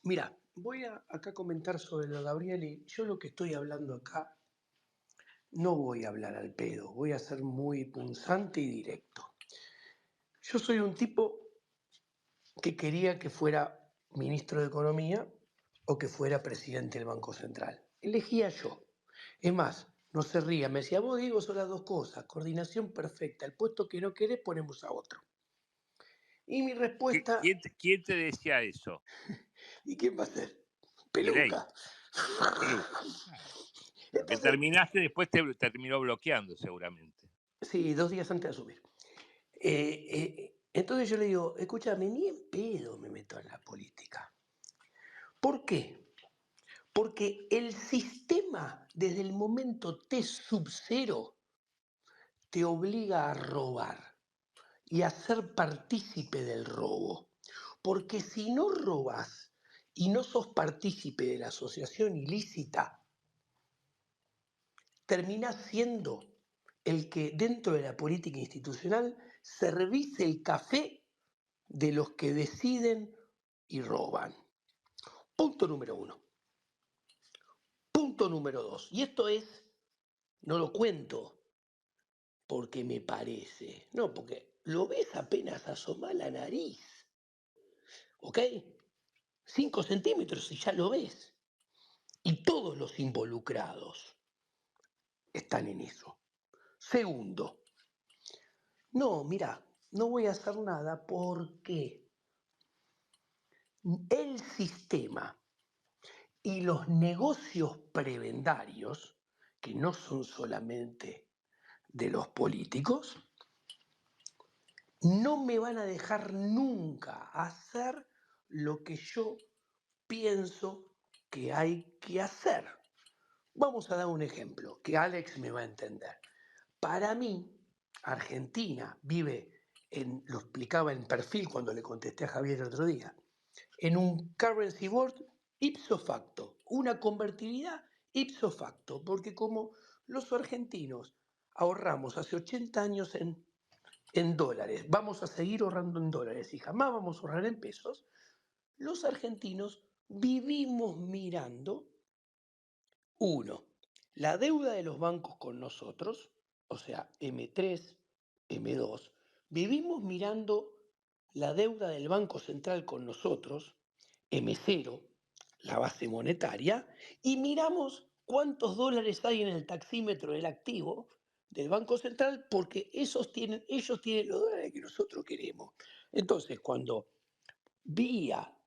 Mira, voy a acá comentar sobre lo de Gabriel y yo lo que estoy hablando acá no voy a hablar al pedo, voy a ser muy punzante y directo. Yo soy un tipo que quería que fuera ministro de Economía o que fuera presidente del Banco Central. Elegía yo. Es más, no se ría, me decía, vos Diego, son las dos cosas, coordinación perfecta, el puesto que no querés ponemos a otro. Y mi respuesta, ¿Quién te decía eso? ¿y quién va a ser? Milei, Peluca. Peluca. Claro. Lo que Entonces, terminaste después te terminó bloqueando seguramente. sí, 2 días antes de asumir. Entonces yo le digo, escúchame, ni en pedo me meto en la política. ¿Por qué? Porque el sistema, desde el momento T sub cero, te obliga a robar y a ser partícipe del robo. Porque si no robas y no sos partícipe de la asociación ilícita, terminás siendo el que dentro de la política institucional servís el café de los que deciden y roban. Punto número uno. Punto número dos. Y esto es, no lo cuento porque me parece, no, porque lo ves apenas asomar la nariz, ¿ok? 5 centímetros y ya lo ves. Y todos los involucrados están en eso. Segundo, no, mira, no voy a hacer nada porque el sistema y los negocios prebendarios, que no son solamente de los políticos, no me van a dejar nunca hacer lo que yo pienso que hay que hacer. Vamos a dar un ejemplo que Alex me va a entender. Para mí, Argentina vive, lo explicaba en perfil cuando le contesté a Javier el otro día, en un currency board ipso facto, una convertibilidad ipso facto, porque como los argentinos ahorramos hace 80 años en dólares, vamos a seguir ahorrando en dólares y jamás vamos a ahorrar en pesos, los argentinos vivimos mirando, uno, la deuda de los bancos con nosotros, o sea, M3, M2, vivimos mirando la deuda del Banco Central con nosotros, M0, la base monetaria, y miramos cuántos dólares hay en el taxímetro del activo del Banco Central porque ellos tienen los dólares que nosotros queremos. Entonces, cuando vía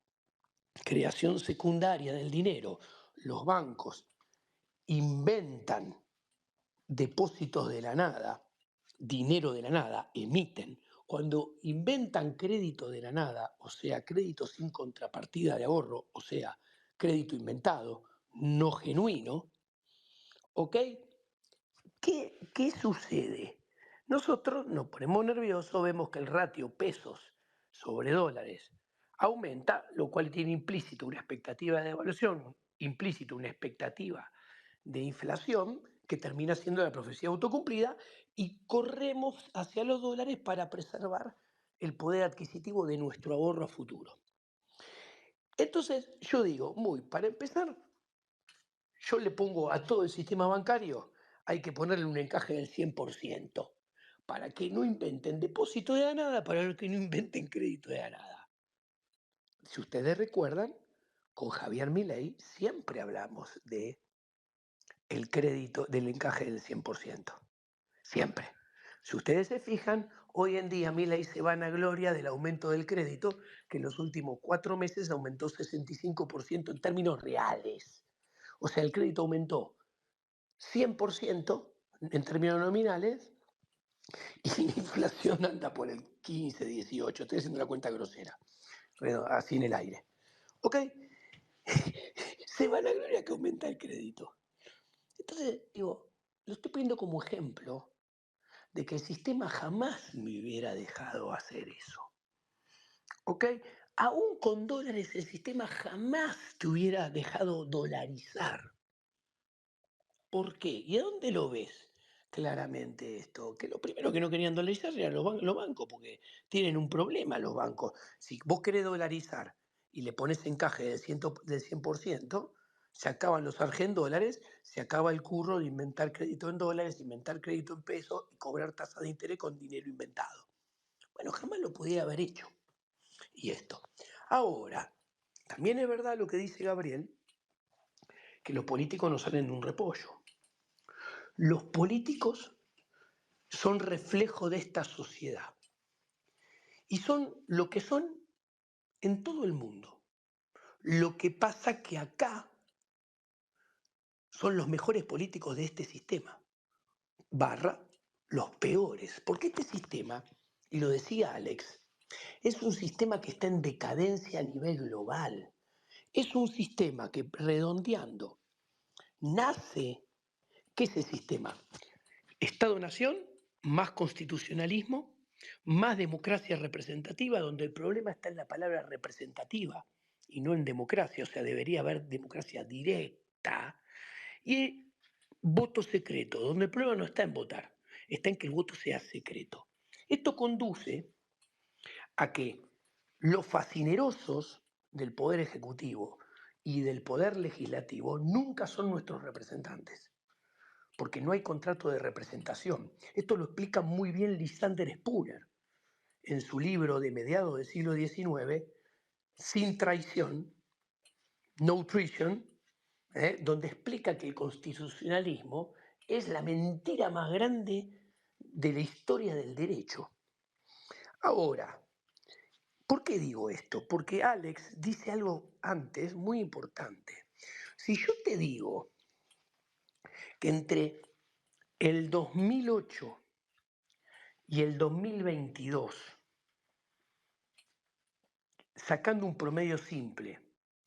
creación secundaria del dinero, los bancos inventan depósitos de la nada, dinero de la nada, emiten. Cuando inventan crédito de la nada, o sea, crédito sin contrapartida de ahorro, o sea, crédito inventado, no genuino, ¿ok? ¿Qué sucede? Nosotros nos ponemos nerviosos, vemos que el ratio pesos sobre dólares aumenta, lo cual tiene implícito una expectativa de devaluación, implícito una expectativa de inflación que termina siendo la profecía autocumplida y corremos hacia los dólares para preservar el poder adquisitivo de nuestro ahorro a futuro. Entonces yo digo, para empezar, yo le pongo a todo el sistema bancario, hay que ponerle un encaje del 100%, para que no inventen depósito de la nada, para que no inventen crédito de la nada. Si ustedes recuerdan, con Javier Milei siempre hablamos de el crédito del encaje del 100%. Siempre. Si ustedes se fijan, hoy en día Milei se vanagloria del aumento del crédito, que en los últimos 4 meses aumentó 65% en términos reales. O sea, el crédito aumentó 100% en términos nominales y la inflación anda por el 15, 18. Estoy haciendo una cuenta grosera, así en el aire. ¿Ok? Se vanagloria que aumenta el crédito. Entonces, digo, lo estoy poniendo como ejemplo de que el sistema jamás me hubiera dejado hacer eso. ¿Ok? Aún con dólares el sistema jamás te hubiera dejado dolarizar. ¿Por qué? ¿Y a dónde lo ves claramente esto? Que lo primero que no querían dolarizar eran los bancos, porque tienen un problema los bancos. Si vos querés dolarizar y le pones encaje del 100%, se acaban los argendólares, se acaba el curro de inventar crédito en dólares, inventar crédito en pesos y cobrar tasa de interés con dinero inventado. Bueno, jamás lo podía haber hecho. Y esto. Ahora, también es verdad lo que dice Gabriel, que los políticos no salen de un repollo. Los políticos son reflejo de esta sociedad y son lo que son en todo el mundo. Lo que pasa que acá son los mejores políticos de este sistema, barra los peores, porque este sistema, y lo decía Alex, es un sistema que está en decadencia a nivel global. Es un sistema que, redondeando, nace. ¿Qué es el sistema? Estado-nación, más constitucionalismo, más democracia representativa, donde el problema está en la palabra representativa y no en democracia, o sea, debería haber democracia directa, y voto secreto, donde el problema no está en votar, está en que el voto sea secreto. Esto conduce a que los fascinerosos del poder ejecutivo y del poder legislativo nunca son nuestros representantes, porque no hay contrato de representación. Esto lo explica muy bien Lysander Spooner en su libro de mediados del siglo XIX, Sin traición, No treason, donde explica que el constitucionalismo es la mentira más grande de la historia del derecho. Ahora, ¿por qué digo esto? Porque Alex dice algo antes muy importante. Si yo te digo que entre el 2008 y el 2022, sacando un promedio simple,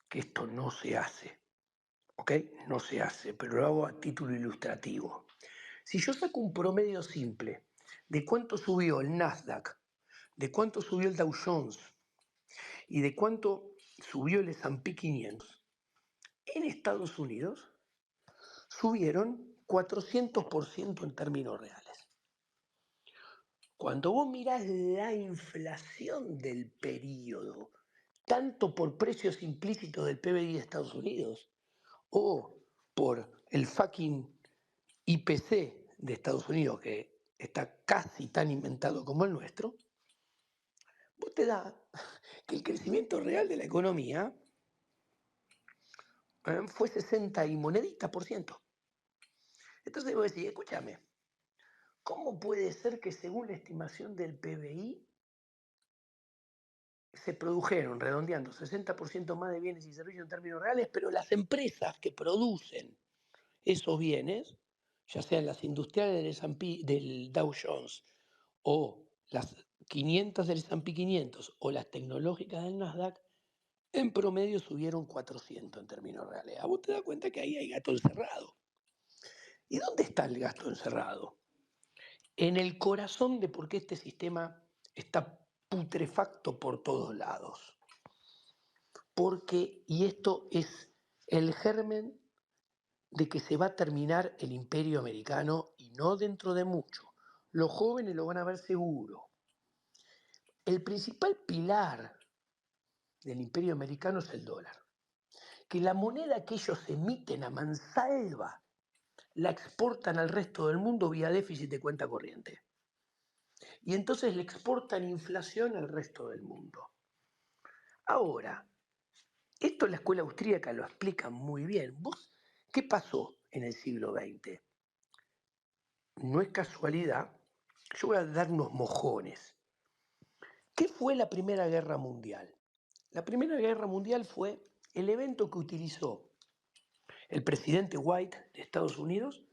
que esto no se hace, ¿ok? No se hace, pero lo hago a título ilustrativo. Si yo saco un promedio simple de cuánto subió el Nasdaq, de cuánto subió el Dow Jones y de cuánto subió el S&P 500, en Estados Unidos subieron 400% en términos reales. Cuando vos mirás la inflación del periodo, tanto por precios implícitos del PBI de Estados Unidos o por el fucking IPC de Estados Unidos, que está casi tan inventado como el nuestro, vos te da que el crecimiento real de la economía fue 60 y monedita por ciento. Entonces vos decís, escúchame, ¿cómo puede ser que según la estimación del PBI se produjeron, redondeando, 60% más de bienes y servicios en términos reales, pero las empresas que producen esos bienes, ya sean las industriales del S&P, del Dow Jones, o las 500 del S&P 500, o las tecnológicas del Nasdaq, en promedio subieron 400 en términos reales? A vos te das cuenta que ahí hay gato encerrado. ¿Y dónde está el gato encerrado? En el corazón de por qué este sistema está putrefacto por todos lados. Porque, y esto es el germen de que se va a terminar el imperio americano y no dentro de mucho. Los jóvenes lo van a ver seguro. El principal pilar del imperio americano es el dólar. Que la moneda que ellos emiten a mansalva la exportan al resto del mundo vía déficit de cuenta corriente. Y entonces le exportan inflación al resto del mundo. Ahora, esto en la escuela austríaca lo explica muy bien. ¿Vos qué pasó en el siglo XX? No es casualidad. Yo voy a dar unos mojones. ¿Qué fue la Primera Guerra Mundial? La Primera Guerra Mundial fue el evento que utilizó el presidente White de Estados Unidos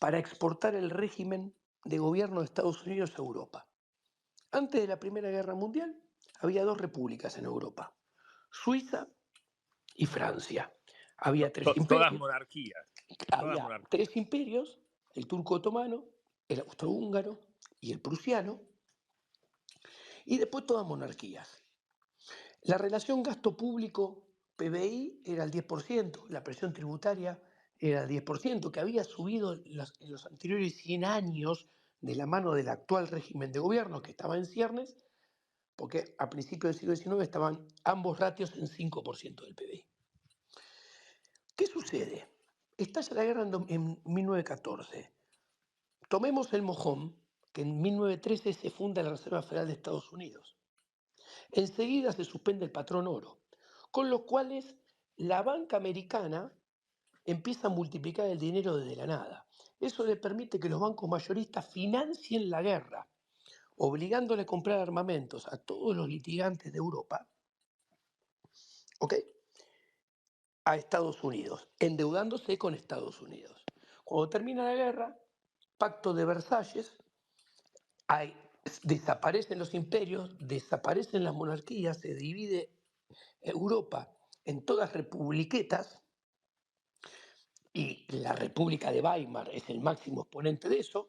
para exportar el régimen de gobierno de Estados Unidos a Europa. Antes de la Primera Guerra Mundial había dos repúblicas en Europa, Suiza y Francia. Había tres Todas imperios. monarquías. Había tres imperios, el turco otomano, el austrohúngaro y el prusiano, y después todas monarquías. La relación gasto público-PBI era el 10%, la presión tributaria era el 10%, que había subido en los anteriores 100 años de la mano del actual régimen de gobierno que estaba en ciernes, porque a principios del siglo XIX estaban ambos ratios en 5% del PBI. ¿Qué sucede? Estalla la guerra en 1914. Tomemos el mojón, que en 1913 se funda la Reserva Federal de Estados Unidos. Enseguida se suspende el patrón oro, con lo cual la banca americana empieza a multiplicar el dinero desde la nada. Eso le permite que los bancos mayoristas financien la guerra, obligándole a comprar armamentos a todos los litigantes de Europa, ¿ok?, a Estados Unidos, endeudándose con Estados Unidos. Cuando termina la guerra, Pacto de Versalles, desaparecen los imperios, desaparecen las monarquías, se divide Europa en todas republiquetas, y la República de Weimar es el máximo exponente de eso,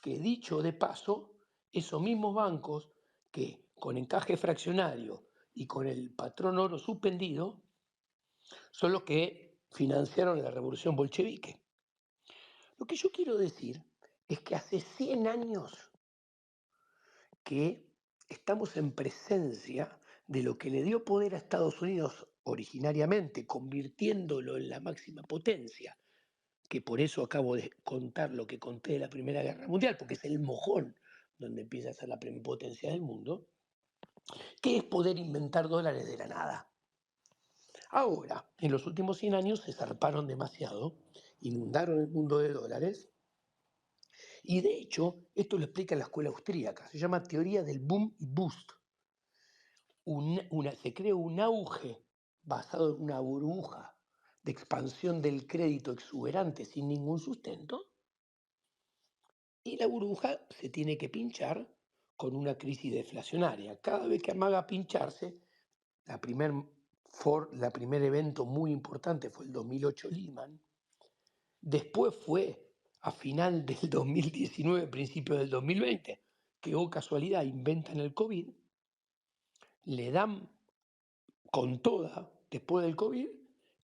que dicho de paso, esos mismos bancos que con encaje fraccionario y con el patrón oro suspendido, son los que financiaron la revolución bolchevique. Lo que yo quiero decir es que hace 100 años que estamos en presencia de lo que le dio poder a Estados Unidos originariamente, convirtiéndolo en la máxima potencia, que por eso acabo de contar lo que conté de la Primera Guerra Mundial, porque es el mojón donde empieza a ser la potencia del mundo, que es poder inventar dólares de la nada. Ahora, en los últimos 100 años se zarparon demasiado, inundaron el mundo de dólares, y de hecho, esto lo explica la escuela austríaca, se llama teoría del boom y bust. Se crea un auge basado en una burbuja de expansión del crédito exuberante sin ningún sustento, y la burbuja se tiene que pinchar con una crisis deflacionaria. Cada vez que amaga pincharse, la primer evento muy importante fue el 2008 Lehman, después fue a final del 2019, principio del 2020, que, oh casualidad, inventan el COVID, le dan con toda después del COVID,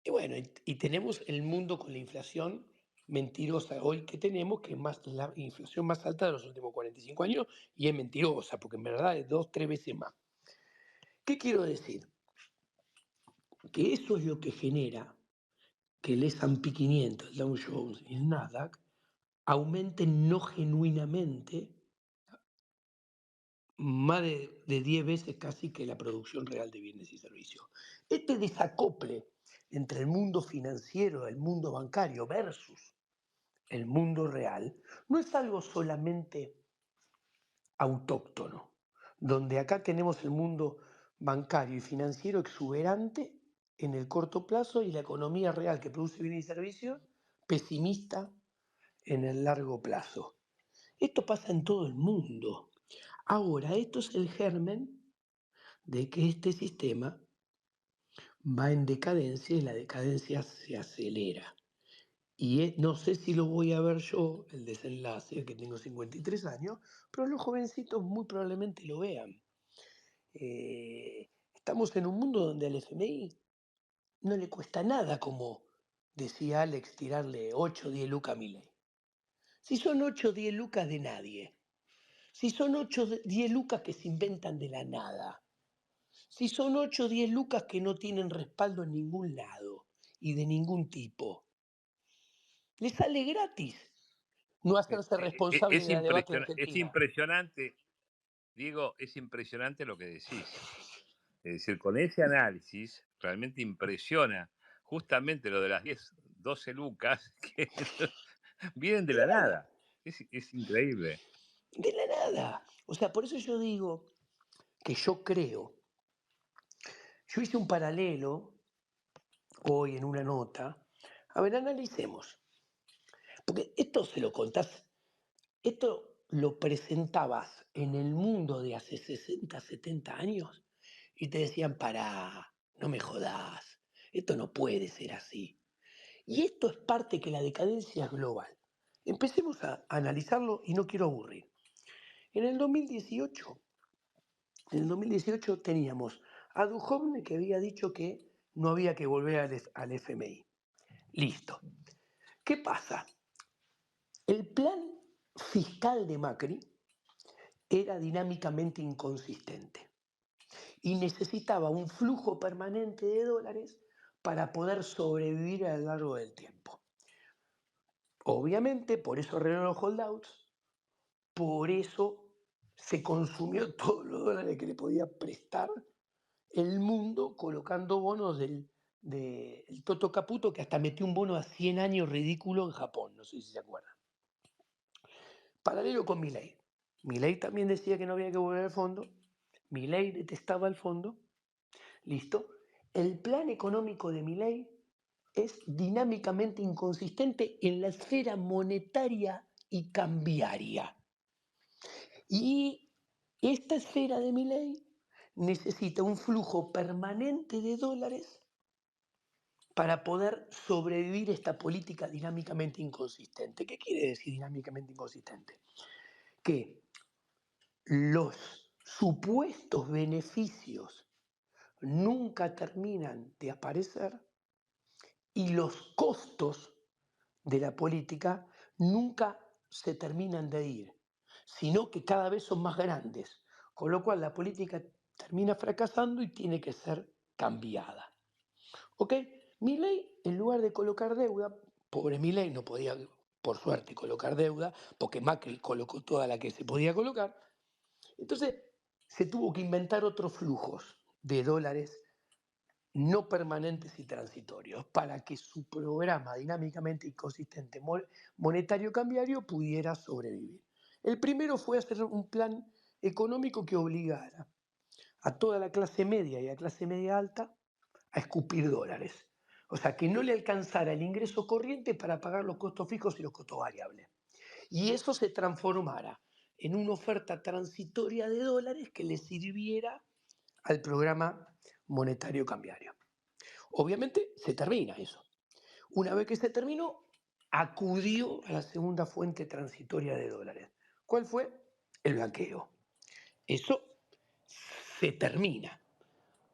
y bueno, y tenemos el mundo con la inflación mentirosa hoy que tenemos, que es la inflación más alta de los últimos 45 años, y es mentirosa, porque en verdad es 2, 3 veces más. ¿Qué quiero decir? Que eso es lo que genera que el S&P 500, el Dow Jones y el Nasdaq aumenten no genuinamente más de 10 veces casi que la producción real de bienes y servicios. Este desacople entre el mundo financiero, el mundo bancario versus el mundo real, no es algo solamente autóctono, donde acá tenemos el mundo bancario y financiero exuberante en el corto plazo y la economía real que produce bienes y servicios pesimista en el largo plazo. Esto pasa en todo el mundo. Ahora, esto es el germen de que este sistema va en decadencia y la decadencia se acelera. Y no sé si lo voy a ver yo, el desenlace, que tengo 53 años, pero los jovencitos muy probablemente lo vean. Estamos en un mundo donde al FMI no le cuesta nada, como decía Alex, tirarle 8 o 10 lucas a Milei. Si son 8 o 10 lucas de nadie, si son 8 o 10 lucas que se inventan de la nada, si son 8 o 10 lucas que no tienen respaldo en ningún lado y de ningún tipo, le sale gratis no hacerse responsable de la debacle Es argentina. impresionante, Diego, es impresionante lo que decís. Es decir, con ese análisis realmente impresiona justamente lo de las 10, 12 lucas que vienen de la nada. Es increíble. De la nada. O sea, por eso yo digo que yo creo. Yo hice un paralelo hoy en una nota. A ver, analicemos. Porque esto se lo contás, esto lo presentabas en el mundo de hace 60, 70 años y te decían, pará, no me jodás, esto no puede ser así. Y esto es parte que la decadencia es global. Empecemos a analizarlo y no quiero aburrir. En el 2018 teníamos a Duhovne, que había dicho que no había que volver al FMI. Listo. ¿Qué pasa? El plan fiscal de Macri era dinámicamente inconsistente y necesitaba un flujo permanente de dólares para poder sobrevivir a lo largo del tiempo. Obviamente, por eso arreglaron los holdouts, por eso se consumió todos los dólares que le podía prestar el mundo colocando bonos del Toto Caputo, que hasta metió un bono a 100 años ridículo en Japón, no sé si se acuerdan. Paralelo con Milei. Milei también decía que no había que volver al fondo. Milei detestaba el fondo. ¿Listo? El plan económico de Milei es dinámicamente inconsistente en la esfera monetaria y cambiaria. Y esta esfera de Milei necesita un flujo permanente de dólares para poder sobrevivir esta política dinámicamente inconsistente. ¿Qué quiere decir dinámicamente inconsistente? Que los supuestos beneficios nunca terminan de aparecer y los costos de la política nunca se terminan de ir, sino que cada vez son más grandes, con lo cual la política termina fracasando y tiene que ser cambiada. ¿Ok? Milei, en lugar de colocar deuda, pobre Milei no podía, por suerte, colocar deuda, porque Macri colocó toda la que se podía colocar, entonces se tuvo que inventar otros flujos de dólares no permanentes y transitorios para que su programa dinámicamente inconsistente monetario cambiario pudiera sobrevivir. El primero fue hacer un plan económico que obligara a toda la clase media y a clase media alta a escupir dólares. O sea, que no le alcanzara el ingreso corriente para pagar los costos fijos y los costos variables. Y eso se transformara en una oferta transitoria de dólares que le sirviera al programa monetario cambiario. Obviamente se termina eso. Una vez que se terminó, acudió a la segunda fuente transitoria de dólares. ¿Cuál fue? El blanqueo. Eso se termina.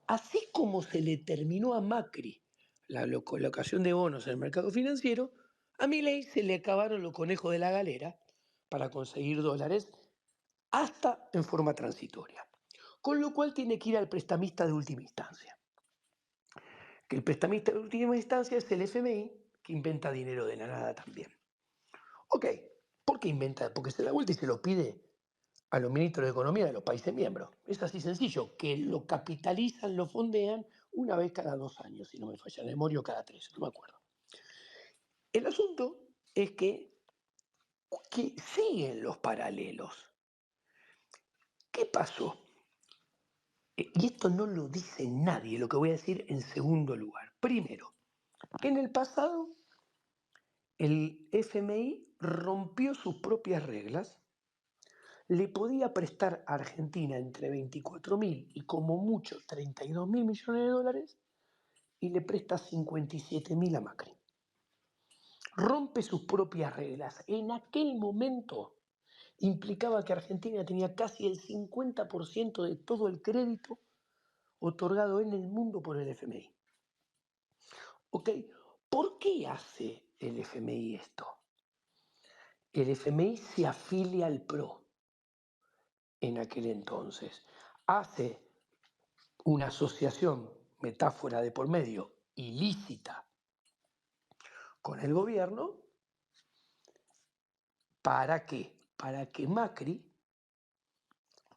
Así como se le terminó a Macri la colocación de bonos en el mercado financiero, a Milei se le acabaron los conejos de la galera para conseguir dólares hasta en forma transitoria. Con lo cual tiene que ir al prestamista de última instancia. Que el prestamista de última instancia es el FMI, que inventa dinero de la nada también. Ok, ¿por qué inventa? Porque se da vuelta y se lo pide a los ministros de Economía de los países miembros. Es así sencillo, que lo capitalizan, lo fondean una vez cada 2 años, si no me falla la memoria, o cada 3, no me acuerdo. El asunto es que siguen los paralelos. ¿Qué pasó? Y esto no lo dice nadie, lo que voy a decir en segundo lugar. Primero, en el pasado el FMI rompió sus propias reglas, le podía prestar a Argentina entre 24.000 y como mucho 32.000 millones de dólares y le presta 57.000 a Macri. Rompe sus propias reglas. En aquel momento implicaba que Argentina tenía casi el 50% de todo el crédito otorgado en el mundo por el FMI. ¿Ok? ¿Por qué hace el FMI esto? El FMI se afilia al PRO en aquel entonces. Hace una asociación, metáfora de por medio, ilícita con el gobierno. ¿Para qué? Para que Macri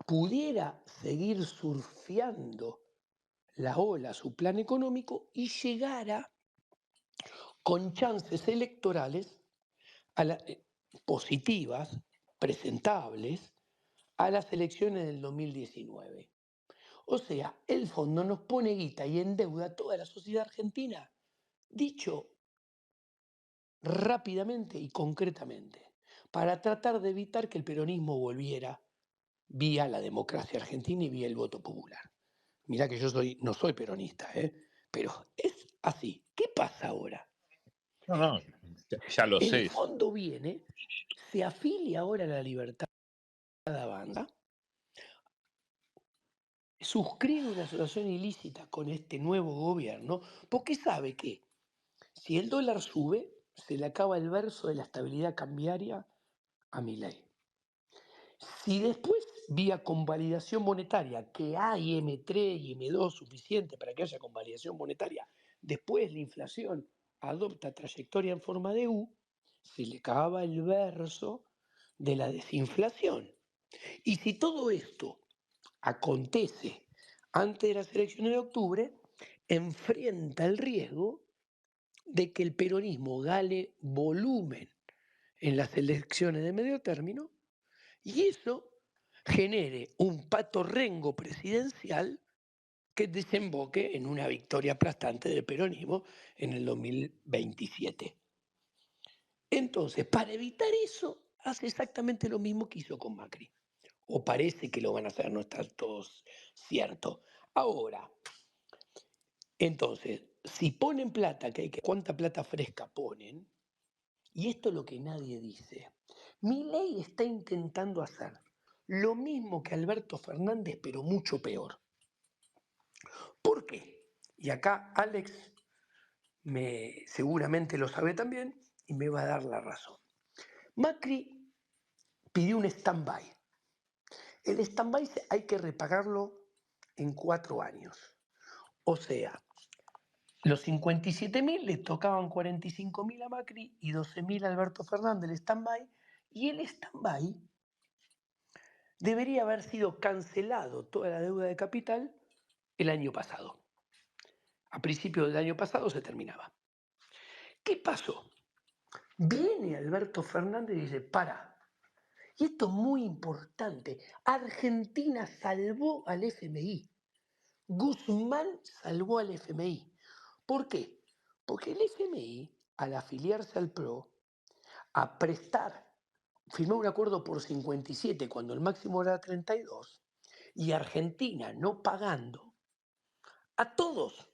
pudiera seguir surfeando la ola, su plan económico, y llegara con chances electorales positivas, presentables, a las elecciones del 2019. O sea, el fondo nos pone guita y endeuda a toda la sociedad argentina. Dicho rápidamente y concretamente, para tratar de evitar que el peronismo volviera vía la democracia argentina y vía el voto popular. Mirá que yo no soy peronista, pero es así. ¿Qué pasa ahora? No, no, ya lo El sé. fondo viene, se afilia ahora a la Libertad Avanza, suscribe una asociación ilícita con este nuevo gobierno, porque sabe que si el dólar sube, se le acaba el verso de la estabilidad cambiaria a Milei. Si después, vía convalidación monetaria, que hay M3 y M2 suficiente para que haya convalidación monetaria, después la inflación adopta trayectoria en forma de U, se le acaba el verso de la desinflación. Y si todo esto acontece antes de las elecciones de octubre, enfrenta el riesgo de que el peronismo gane volumen en las elecciones de medio término y eso genere un patorrengo presidencial que desemboque en una victoria aplastante del peronismo en el 2027. Entonces, para evitar eso, hace exactamente lo mismo que hizo con Macri. O parece que lo van a hacer, no está todo cierto. Ahora, entonces, si ponen plata, ¿cuánta plata fresca ponen? Y esto es lo que nadie dice. Milei está intentando hacer lo mismo que Alberto Fernández, pero mucho peor. ¿Por qué? Y acá Alex seguramente lo sabe también y me va a dar la razón. Macri pidió un stand-by. El stand-by hay que repagarlo en 4 años. O sea, los 57.000 le tocaban 45.000 a Macri y 12.000 a Alberto Fernández el stand-by. Y el stand-by debería haber sido cancelado toda la deuda de capital el año pasado. A principios del año pasado se terminaba. ¿Qué pasó? Viene Alberto Fernández y dice, para, y esto es muy importante, Argentina salvó al FMI, Guzmán salvó al FMI. ¿Por qué? Porque el FMI, al afiliarse al PRO, a prestar, firmó un acuerdo por 57 cuando el máximo era 32, y Argentina no pagando, a todos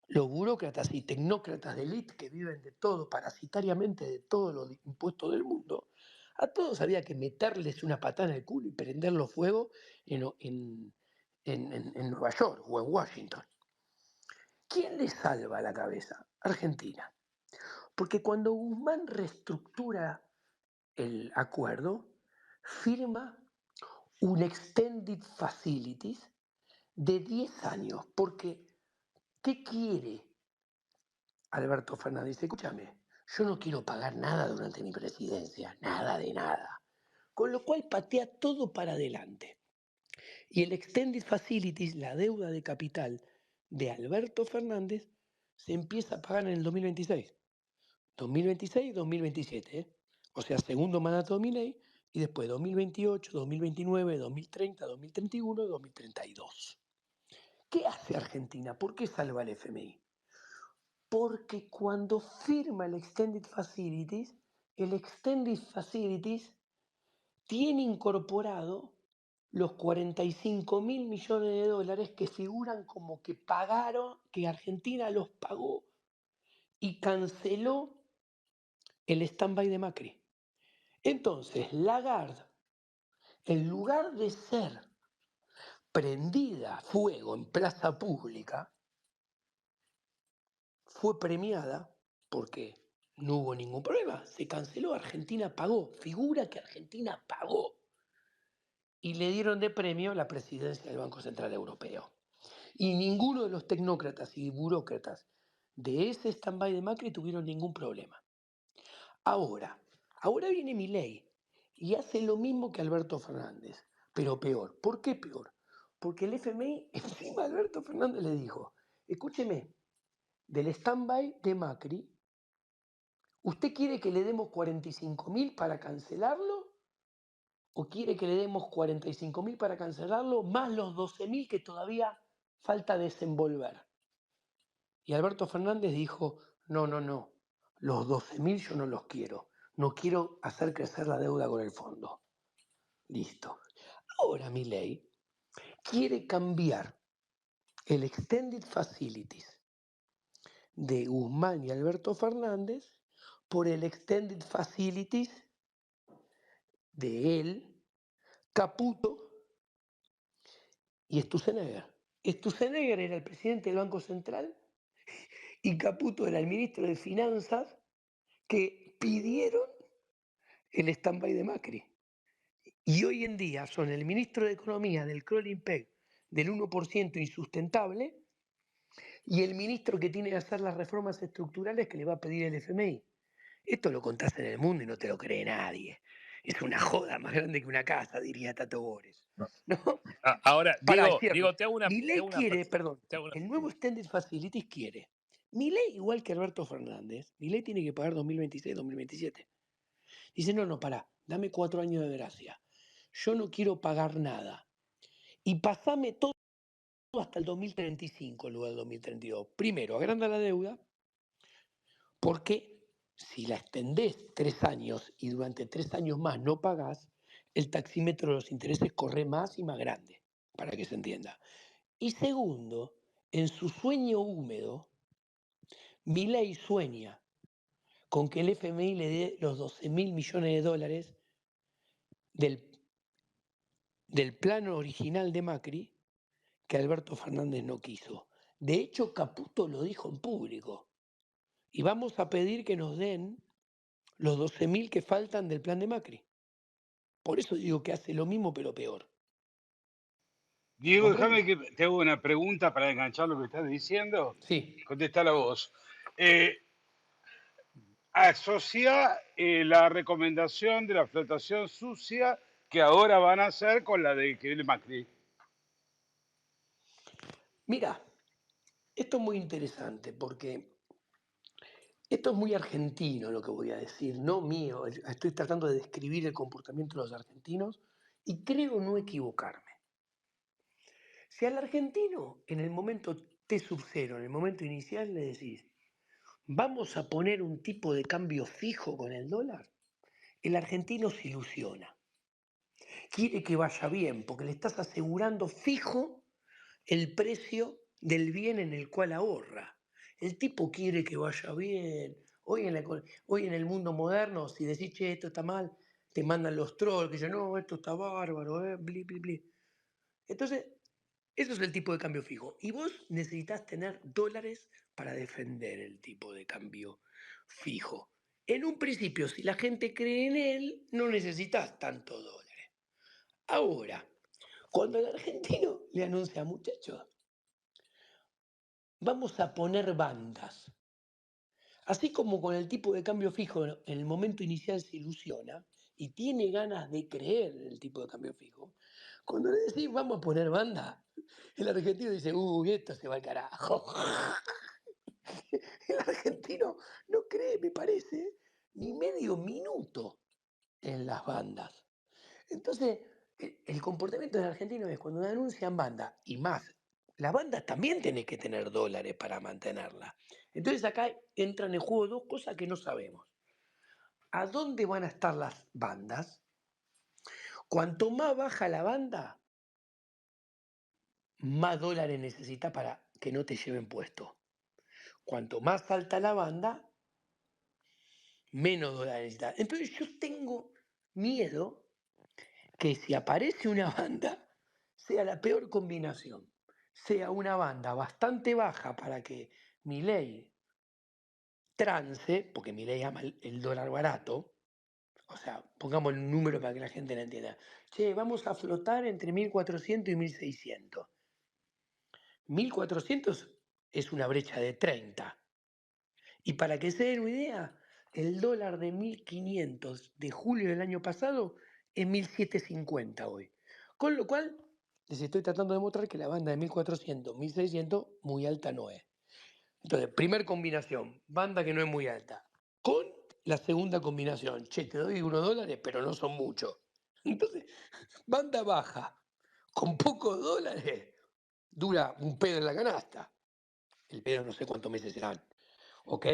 los burócratas y tecnócratas de élite que viven de todo, parasitariamente de todos los impuestos del mundo, a todos había que meterles una patada en el culo y prenderlos fuego en Nueva York o en Washington. ¿Quién le salva la cabeza? Argentina. Porque cuando Guzmán reestructura el acuerdo, firma un Extended Facilities de 10 años. Porque, ¿qué quiere Alberto Fernández? Escúchame, yo no quiero pagar nada durante mi presidencia, nada de nada. Con lo cual patea todo para adelante. Y el Extended Facilities, la deuda de capital de Alberto Fernández, se empieza a pagar en el 2026. 2026 2027, ¿eh? O sea, segundo mandato de Milei, y después 2028, 2029, 2030, 2031 y 2032. ¿Qué hace Argentina? ¿Por qué salva el FMI? Porque cuando firma el Extended Facilities tiene incorporado los 45.000 millones de dólares que figuran como que pagaron, que Argentina los pagó y canceló el stand-by de Macri. Entonces, Lagarde, en lugar de ser prendida a fuego en plaza pública, fue premiada porque no hubo ningún problema. Se canceló, Argentina pagó, figura que Argentina pagó. Y le dieron de premio la presidencia del Banco Central Europeo. Y ninguno de los tecnócratas y burócratas de ese stand-by de Macri tuvieron ningún problema. Ahora viene Milei y hace lo mismo que Alberto Fernández, pero peor. ¿Por qué peor? Porque el FMI, encima Alberto Fernández le dijo, escúcheme, del stand-by de Macri, ¿usted quiere que le demos 45.000 para cancelarlo? ¿O quiere que le demos 45.000 para cancelarlo más los 12.000 que todavía falta desenvolver? Y Alberto Fernández dijo, no, no, no, los 12.000 yo no los quiero, no quiero hacer crecer la deuda con el fondo. Listo. Ahora Milei quiere cambiar el Extended Facilities de Guzmán y Alberto Fernández por el Extended Facilities de él, Caputo y Sturzenegger. Sturzenegger era el presidente del Banco Central y Caputo era el ministro de Finanzas que pidieron el stand-by de Macri. Y hoy en día son el ministro de Economía del crawling peg del 1% insustentable y el ministro que tiene que hacer las reformas estructurales que le va a pedir el FMI. Esto lo contás en el mundo y no te lo cree nadie. Es una joda más grande que una casa, diría Tato Bores. No. ¿No? Ahora, Para Diego, cierro, Diego, te hago Milei una quiere, perdón, te hago una- el nuevo Extended Facilities quiere. Milei, igual que Alberto Fernández, Milei tiene que pagar 2026, 2027. Dice, no, pará, dame 4 años de gracia. Yo no quiero pagar nada. Y pasame todo hasta el 2035 en lugar del 2032. Primero, agranda la deuda, porque si la extendés 3 años y durante 3 años más no pagás, el taxímetro de los intereses corre más y más grande, para que se entienda. Y segundo, en su sueño húmedo, Milei sueña con que el FMI le dé los 12.000 millones de dólares del plano original de Macri que Alberto Fernández no quiso. De hecho, Caputo lo dijo en público. Y vamos a pedir que nos den los 12.000 que faltan del plan de Macri. Por eso digo que hace lo mismo pero peor. ¿Se Diego, déjame comprende? que te hago una pregunta para enganchar lo que estás diciendo. Sí. Contesta la voz. Asocia la recomendación de la flotación sucia que ahora van a hacer con la de que el Macri. Mira, esto es muy interesante porque esto es muy argentino lo que voy a decir, no mío. Estoy tratando de describir el comportamiento de los argentinos y creo no equivocarme. Si al argentino en el momento T sub cero, en el momento inicial, le decís, vamos a poner un tipo de cambio fijo con el dólar, el argentino se ilusiona. Quiere que vaya bien porque le estás asegurando fijo el precio del bien en el cual ahorra. El tipo quiere que vaya bien. Hoy en el mundo moderno, si decís, che, esto está mal, te mandan los trolls que dicen, no, esto está bárbaro, bli, bli, bli. Entonces, eso es el tipo de cambio fijo. Y vos necesitas tener dólares para defender el tipo de cambio fijo. En un principio, si la gente cree en él, no necesitas tantos dólares. Ahora, cuando el argentino le anuncia, muchachos, vamos a poner bandas. Así como con el tipo de cambio fijo en el momento inicial se ilusiona y tiene ganas de creer en el tipo de cambio fijo, cuando le decís vamos a poner banda, el argentino dice, uy, esto se va al carajo. El argentino no cree, me parece, ni medio minuto en las bandas. Entonces, el comportamiento del argentino es cuando anuncian banda, y más, las bandas también tienen que tener dólares para mantenerla. Entonces acá entran en juego dos cosas que no sabemos. ¿A dónde van a estar las bandas? Cuanto más baja la banda, más dólares necesita para que no te lleven puesto. Cuanto más alta la banda, menos dólares necesita. Entonces yo tengo miedo que si aparece una banda, sea la peor combinación. Sea una banda bastante baja para que Milei trance, porque Milei ama el dólar barato, o sea, pongamos el número para que la gente lo entienda. Che, vamos a flotar entre 1.400 y 1.600. 1.400 es una brecha de 30. Y para que se den una idea, el dólar de 1.500 de julio del año pasado es 1.750 hoy. Con lo cual, les estoy tratando de mostrar que la banda de 1.400, 1.600, muy alta no es. Entonces, primer combinación, banda que no es muy alta. Con la segunda combinación, che, te doy $1, pero no son muchos. Entonces, banda baja, con pocos dólares, dura un pedo en la canasta. El pedo no sé cuántos meses serán. ¿Ok?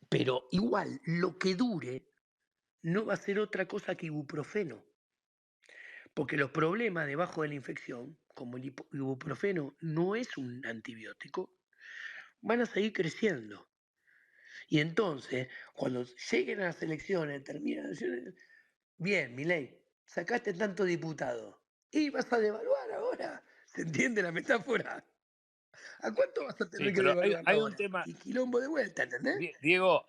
Pero igual, lo que dure no va a ser otra cosa que ibuprofeno. Porque los problemas debajo de la infección, como el ibuprofeno no es un antibiótico, van a seguir creciendo. Y entonces, cuando lleguen a las elecciones, terminan las elecciones, bien, Milei, sacaste tanto diputado. Y vas a devaluar ahora. ¿Se entiende la metáfora? ¿A cuánto vas a Sí, tener que pero devaluar hay un ahora? tema, Y quilombo de vuelta, ¿entendés? Diego,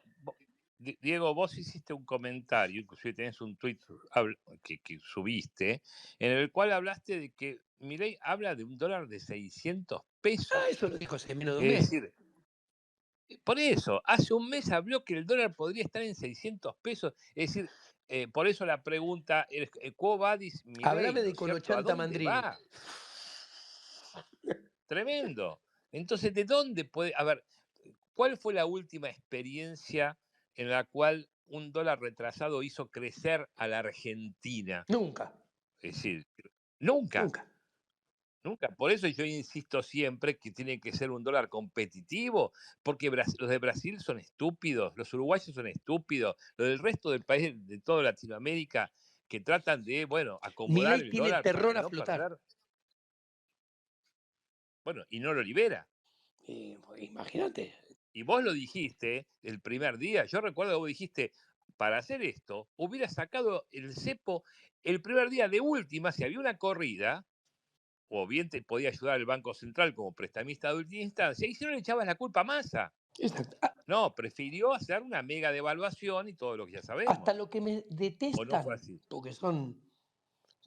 Diego, vos hiciste un comentario, inclusive tenés un tuit que subiste, en el cual hablaste de que Milei habla de un dólar de 600 pesos. Eso lo dijo hace menos de un Es mes. decir, por eso, hace un mes habló que el dólar podría estar en 600 pesos. Es decir, por eso la pregunta es, ¿quo vadis Milei? Hablame ¿No de es cierto? ¿A Colochanta dónde Mandrini. va? Tremendo. Entonces, ¿de dónde puede...? A ver, ¿cuál fue la última experiencia en la cual un dólar retrasado hizo crecer a la Argentina? Nunca, Es decir, nunca, nunca. nunca. Por eso yo insisto siempre que tiene que ser un dólar competitivo, porque los de Brasil son estúpidos, los uruguayos son estúpidos, los del resto del país, de toda Latinoamérica, que tratan de, bueno, acomodar Milei el tiene dólar terror para a no flotar. perder. Bueno, y no lo libera. Imagínate. Y vos lo dijiste el primer día. Yo recuerdo que vos dijiste, para hacer esto, hubiera sacado el cepo el primer día de última, si había una corrida, o bien te podía ayudar el Banco Central como prestamista de última instancia, y si no le echabas la culpa a Massa. Exacto. No, prefirió hacer una mega devaluación y todo lo que ya sabemos. Hasta lo que me ¿O no detestan, fue así? porque son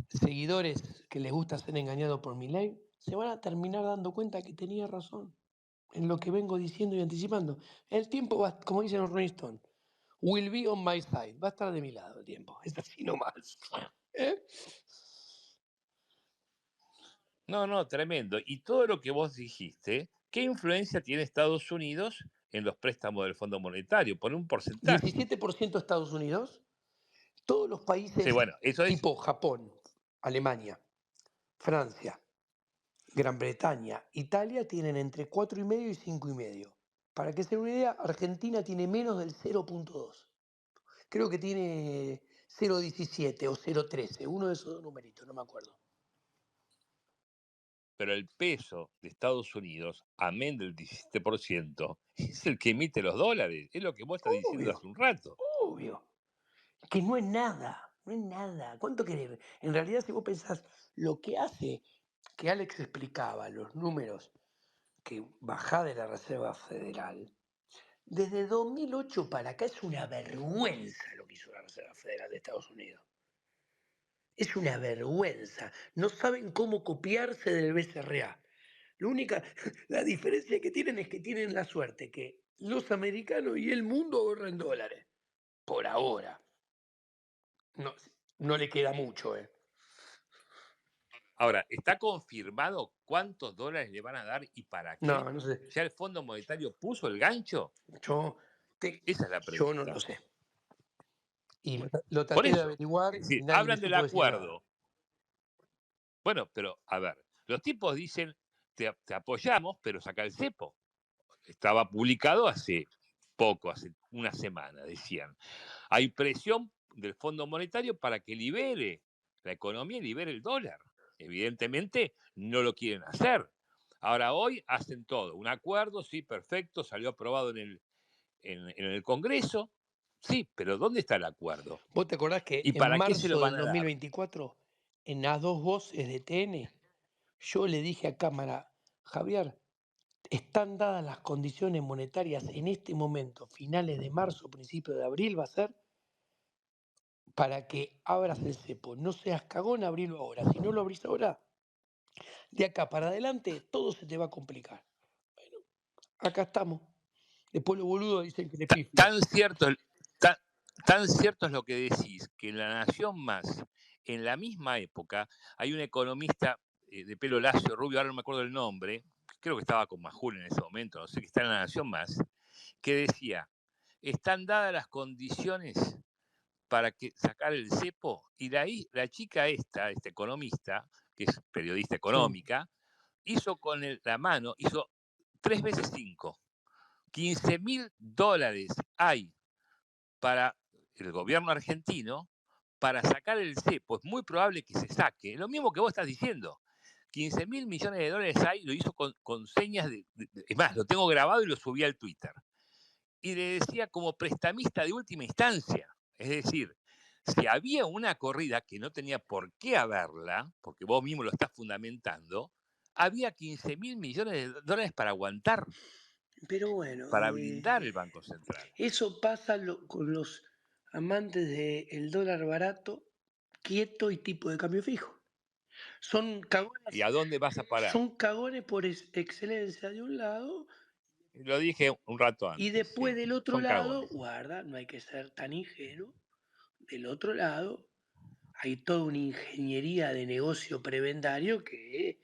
seguidores que les gusta ser engañados por Milei, se van a terminar dando cuenta que tenía razón en lo que vengo diciendo y anticipando. El tiempo va, como dicen los Rolling Stones, will be on my side. Va a estar de mi lado el tiempo. Es así nomás. ¿Eh? No, tremendo. Y todo lo que vos dijiste, ¿qué influencia tiene Estados Unidos en los préstamos del Fondo Monetario? Por un porcentaje. 17% Estados Unidos. Todos los países Sí, bueno, eso es. tipo Japón, Alemania, Francia, Gran Bretaña, Italia tienen entre 4,5 y 5,5. Para que se den una idea, Argentina tiene menos del 0,2. Creo que tiene 0,17 o 0,13, uno de esos dos numeritos, no me acuerdo. Pero el peso de Estados Unidos, amén del 17%, es el que emite los dólares. Es lo que vos estás diciendo Obvio, hace un rato. obvio. Que no es nada, no es nada. ¿Cuánto querés? En realidad, si vos pensás lo que hace, que Alex explicaba, los números que bajá de la Reserva Federal, desde 2008 para acá es una vergüenza lo que hizo la Reserva Federal de Estados Unidos. Es una vergüenza. No saben cómo copiarse del BCRA. La diferencia que tienen es que tienen la suerte que los americanos y el mundo ahorran dólares. Por ahora. No, no le queda mucho, ¿eh? Ahora, ¿está confirmado cuántos dólares le van a dar y para qué? No sé. ¿Ya el Fondo Monetario puso el gancho? Esa es la pregunta. Yo no lo sé. Y lo Por traté de eso, averiguar es y decir, nadie me hablan del supo decir nada. acuerdo. Bueno, pero a ver, los tipos dicen, te apoyamos, pero saca el cepo. Estaba publicado hace poco, hace una semana, decían. Hay presión del Fondo Monetario para que libere la economía y libere el dólar. Evidentemente no lo quieren hacer. Ahora hoy hacen todo. Un acuerdo, sí, perfecto, salió aprobado en el Congreso. Sí, pero ¿dónde está el acuerdo? ¿Vos te acordás que ¿Y en para qué se lo marzo van del a dar? 2024, en las dos voces de TN, yo le dije a cámara, Javier, están dadas las condiciones monetarias en este momento, finales de marzo, principios de abril, va a ser para que abras el cepo. No seas cagón, abrilo ahora. Si no lo abrís ahora, de acá para adelante, todo se te va a complicar. Bueno, acá estamos. Después los boludos dicen que le pifio. Tan cierto es lo que decís, que en La Nación Más, en la misma época, hay un economista de pelo lacio, rubio, ahora no me acuerdo el nombre, creo que estaba con Majul en ese momento, no sé, que está en La Nación Más, que decía, están dadas las condiciones para sacar el cepo, y de ahí la chica esta economista, que es periodista económica, hizo con la mano, hizo 3 veces 5, $15.000 hay para el gobierno argentino para sacar el cepo. Es muy probable que se saque. Lo mismo que vos estás diciendo. 15.000 millones de dólares hay, lo hizo con señas es más, lo tengo grabado y lo subí al Twitter. Y le decía como prestamista de última instancia. Es decir, si había una corrida que no tenía por qué haberla, porque vos mismo lo estás fundamentando, había 15.000 millones de dólares para aguantar. Pero bueno, para blindar el Banco Central. eso pasa con los amantes del dólar barato, quieto y tipo de cambio fijo. Son cagones, ¿Y a dónde vas a parar? son cagones por excelencia de un lado Lo dije un rato antes. y después sí, del otro son lado, cagones. guarda, no hay que ser tan ingenuo, del otro lado hay toda una ingeniería de negocio prebendario que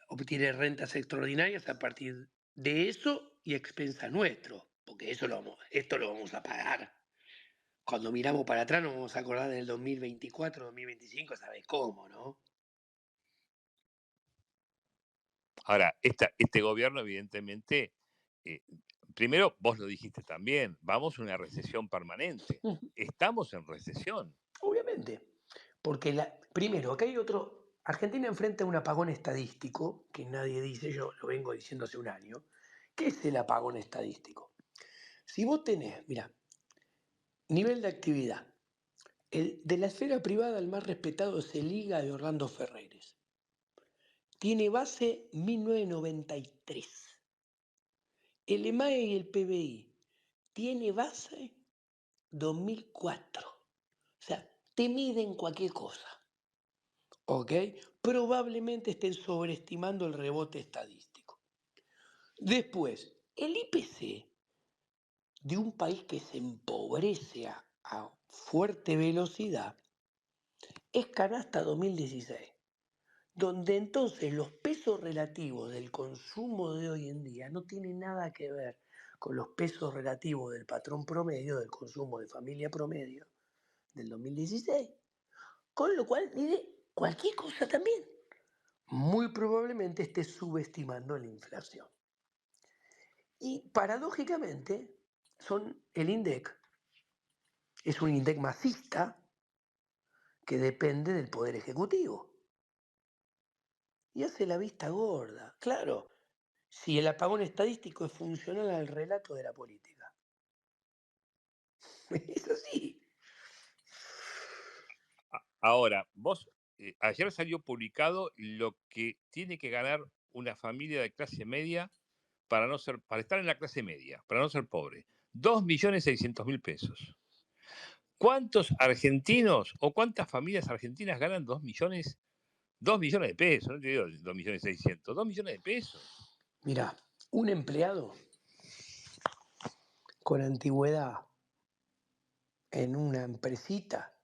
obtiene rentas extraordinarias a partir de eso y a expensa nuestro, porque esto lo vamos a pagar. Cuando miramos para atrás nos vamos a acordar del 2024, 2025, ¿sabes cómo, no? Ahora, este gobierno, evidentemente, primero vos lo dijiste también, vamos a una recesión permanente. Estamos en recesión. Obviamente, porque primero, acá hay Argentina enfrenta un apagón estadístico, que nadie dice, yo lo vengo diciendo hace un año. ¿Qué es el apagón estadístico? Si vos tenés, mira, nivel de actividad, de la esfera privada el más respetado es el IGA de Orlando Ferreres. Tiene base 1993. El EMAE y el PBI tiene base 2004. O sea, te miden cualquier cosa. ¿Ok? Probablemente estén sobreestimando el rebote estadístico. Después, el IPC de un país que se empobrece a fuerte velocidad es canasta 2016, donde entonces los pesos relativos del consumo de hoy en día no tienen nada que ver con los pesos relativos del patrón promedio, del consumo de familia promedio del 2016, con lo cual mide cualquier cosa también. Muy probablemente esté subestimando la inflación. Y paradójicamente, el INDEC es un INDEC masista que depende del Poder Ejecutivo. Y hace la vista gorda. Claro, si el apagón estadístico es funcional al relato de la política. Es así. Ahora, ayer salió publicado lo que tiene que ganar una familia de clase media para estar en la clase media, para no ser pobre. 2.600.000 pesos. ¿Cuántos argentinos o cuántas familias argentinas ganan 2 millones de pesos? No te digo 2.600.000, 2 millones de pesos. Mirá, un empleado con antigüedad en una empresita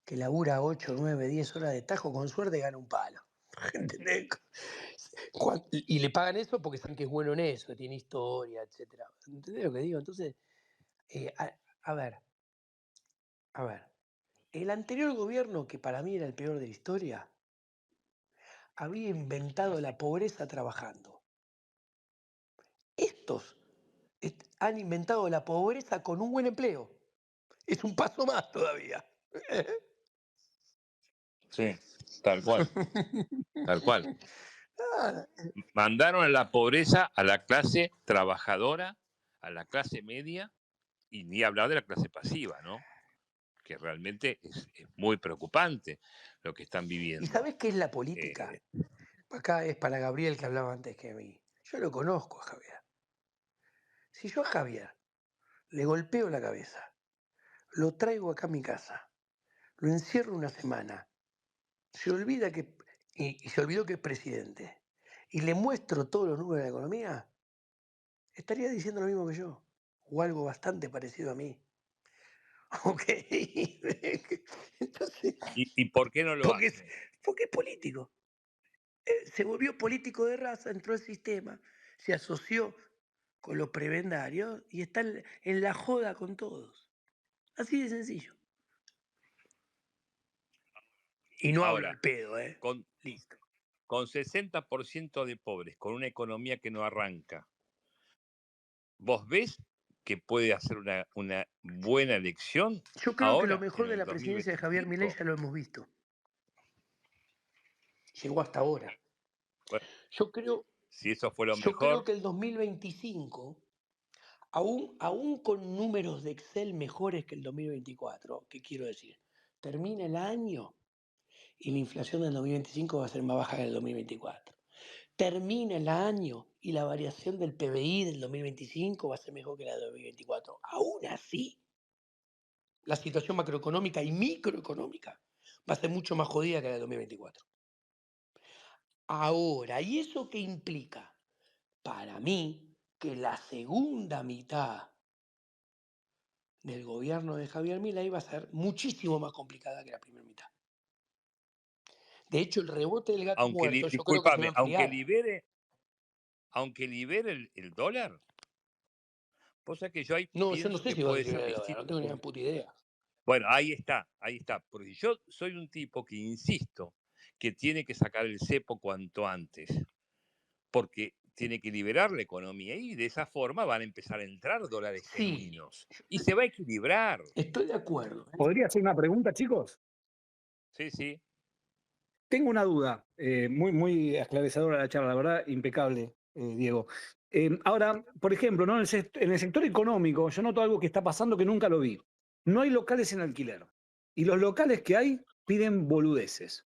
que labura 8, 9, 10 horas de tajo, con suerte gana un palo. ¿Entendés? Y le pagan eso porque saben que es bueno en eso, que tiene historia, etc. ¿Entendés lo que digo? Entonces, a ver, el anterior gobierno, que para mí era el peor de la historia, había inventado la pobreza trabajando. Estos han inventado la pobreza con un buen empleo. Es un paso más todavía. Sí, tal cual. Tal cual. Ah, Mandaron a la pobreza a la clase trabajadora, a la clase media, y ni hablar de la clase pasiva, ¿no? Que realmente es muy preocupante lo que están ¿Y viviendo. sabes qué es la política? Acá es para Gabriel, que hablaba antes que a mí. Yo lo conozco a Javier. Si yo a Javier le golpeo la cabeza, lo traigo acá a mi casa, lo encierro una semana, se olvida y se olvidó que es presidente, y le muestro todos los números de la economía, estaría diciendo lo mismo que yo, o algo bastante parecido a mí. ¿Ok? Entonces, ¿Y por qué no lo porque hace? es político. Se volvió político de raza, entró al sistema, se asoció con los prebendarios y está en la joda con todos. Así de sencillo. Y no hablo Ahora, al pedo, ¿eh? con, Listo. con 60% de pobres, con una economía que no arranca, ¿vos ves que puede hacer una buena elección Yo creo que lo ahora, mejor en de el la presidencia de Javier Milei 2025? ya lo hemos visto. Llegó hasta ahora. Bueno, Yo creo, si eso fue lo yo creo mejor, que el 2025, aún con números de Excel mejores que el 2024, ¿qué quiero decir? Termina el año y la inflación del 2025 va a ser más baja que el 2024. termina el año y la variación del PBI del 2025 va a ser mejor que la del 2024. Aún así, la situación macroeconómica y microeconómica va a ser mucho más jodida que la del 2024. Ahora, ¿y eso qué implica? Para mí, que la segunda mitad del gobierno de Javier Milei va a ser muchísimo más complicada que la primera mitad. De hecho, el rebote del gato muerto yo creo que se va a Discúlpame, enfriar. aunque libere el dólar, vos sabés que yo ahí No, yo no pienso sé que si va a puede liberar ser el dólar, no distinto. tengo ni puta idea. Bueno, ahí está. Porque yo soy un tipo que insisto que tiene que sacar el cepo cuanto antes, porque tiene que liberar la economía y de esa forma van a empezar a entrar dólares Sí, genuinos y se va a equilibrar. estoy de acuerdo. ¿Podría hacer una pregunta, chicos? Sí. Tengo una duda, muy esclarecedora la charla, la verdad, impecable, Diego. Ahora, por ejemplo, ¿no? En el sector económico, yo noto algo que está pasando que nunca lo vi. No hay locales en alquiler. Y los locales que hay piden boludeces.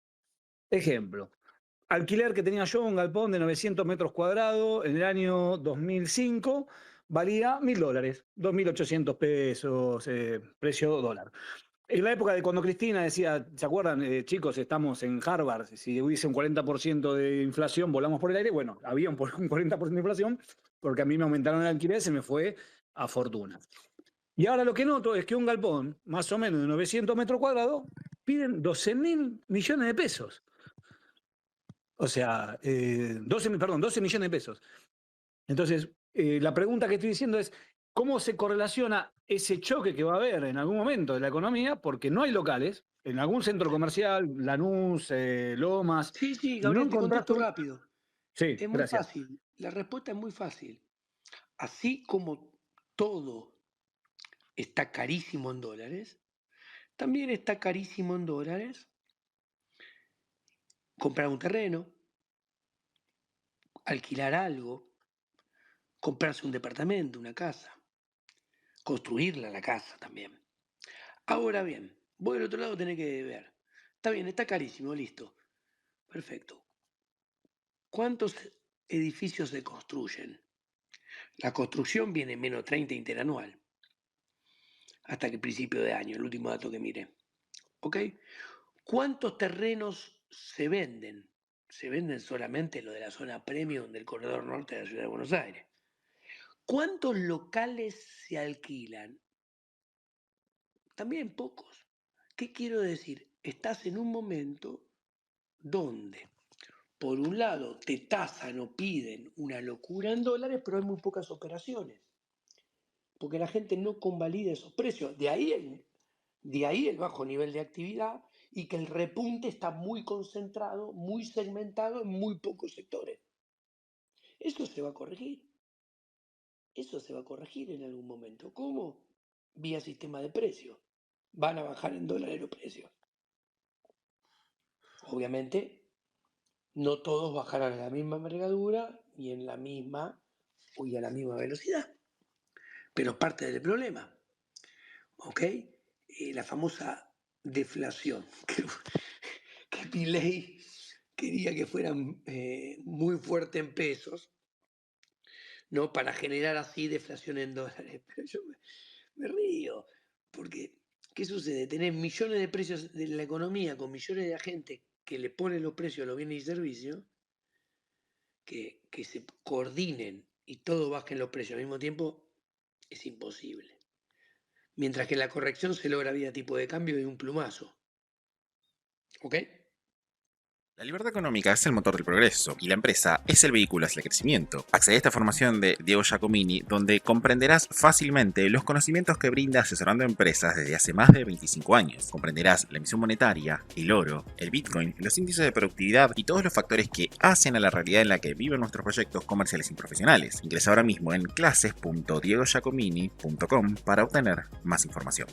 Ejemplo, alquiler que tenía yo, un galpón de 900 metros cuadrados en el año 2005, valía $1.000, 2.800 pesos, precio dólar. En la época de cuando Cristina decía, ¿se acuerdan, chicos? Estamos en Harvard, si hubiese un 40% de inflación, volamos por el aire. Bueno, había un 40% de inflación, porque a mí me aumentaron el alquiler, se me fue a fortuna. Y ahora lo que noto es que un galpón, más o menos de 900 metros cuadrados, piden 12.000 millones de pesos. O sea, 12 millones de pesos. Entonces, la pregunta que estoy diciendo es, ¿cómo se correlaciona ese choque que va a haber en algún momento de la economía? Porque no hay locales, en algún centro comercial, Lanús, Lomas, Sí, no Gabriel, te encontrás contesto rápido. Sí, Es muy gracias. fácil. La respuesta es muy fácil. Así como todo está carísimo en dólares, también está carísimo en dólares comprar un terreno, alquilar algo, comprarse un departamento, una casa, construirla la casa también. Ahora bien, vos del otro lado tenés que ver. Está bien, está carísimo, listo. Perfecto. ¿Cuántos edificios se construyen? La construcción viene en menos 30 interanual. Hasta que el principio de año, el último dato que miré. ¿Ok? ¿Cuántos terrenos se venden? Se venden solamente lo de la zona premium del corredor norte de la ciudad de Buenos Aires. ¿Cuántos locales se alquilan? También pocos. ¿Qué quiero decir? Estás en un momento donde, por un lado, te tasan o piden una locura en dólares, pero hay muy pocas operaciones. Porque la gente no convalida esos precios. De ahí el bajo nivel de actividad y que el repunte está muy concentrado, muy segmentado en muy pocos sectores. Eso se va a corregir. Eso se va a corregir en algún momento. ¿Cómo? Vía sistema de precios. Van a bajar en dólares los precios. Obviamente, no todos bajarán a la misma envergadura y en la misma y a la misma velocidad. Pero parte del problema. ¿Ok? La famosa deflación. Que Milei quería que fuera muy fuerte en pesos, ¿no? Para generar así deflación en dólares. Pero yo me río, porque ¿qué sucede? Tenés millones de precios de la economía con millones de agentes que le ponen los precios a los bienes y servicios, que se coordinen y todo bajen los precios al mismo tiempo, es imposible. Mientras que la corrección se logra vía tipo de cambio de un plumazo. ¿Ok? La libertad económica es el motor del progreso y la empresa es el vehículo hacia el crecimiento. Accede a esta formación de Diego Giacomini, donde comprenderás fácilmente los conocimientos que brinda asesorando empresas desde hace más de 25 años. Comprenderás la emisión monetaria, el oro, el Bitcoin, los índices de productividad y todos los factores que hacen a la realidad en la que viven nuestros proyectos comerciales y profesionales. Ingresa ahora mismo en clases.diegogiacomini.com para obtener más información.